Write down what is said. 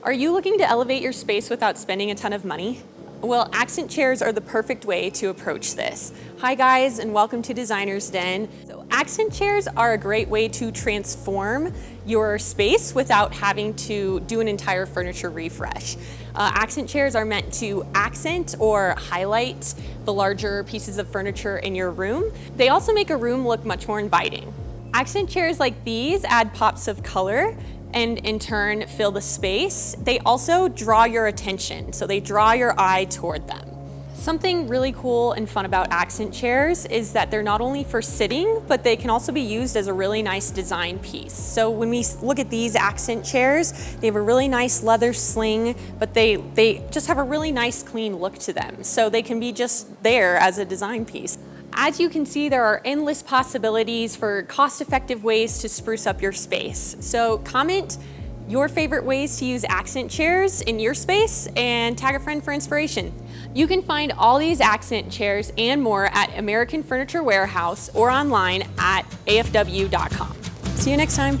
Are you looking to elevate your space without spending a ton of money? Well, accent chairs are the perfect way to approach this. Hi guys, and welcome to Designer's Den. So accent chairs are a great way to transform your space without having to do an entire furniture refresh. Accent chairs are meant to accent or highlight the larger pieces of furniture in your room. They also make a room look much more inviting. Accent chairs like these add pops of color and in turn fill the space. They also draw your attention, so they draw your eye toward them. Something really cool and fun about accent chairs is that they're not only for sitting, but they can also be used as a really nice design piece. So when we look at these accent chairs, they have a really nice leather sling, but they just have a really nice clean look to them. So they can be just there as a design piece. As you can see, there are endless possibilities for cost-effective ways to spruce up your space. So comment your favorite ways to use accent chairs in your space and tag a friend for inspiration. You can find all these accent chairs and more at American Furniture Warehouse or online at afw.com. See you next time.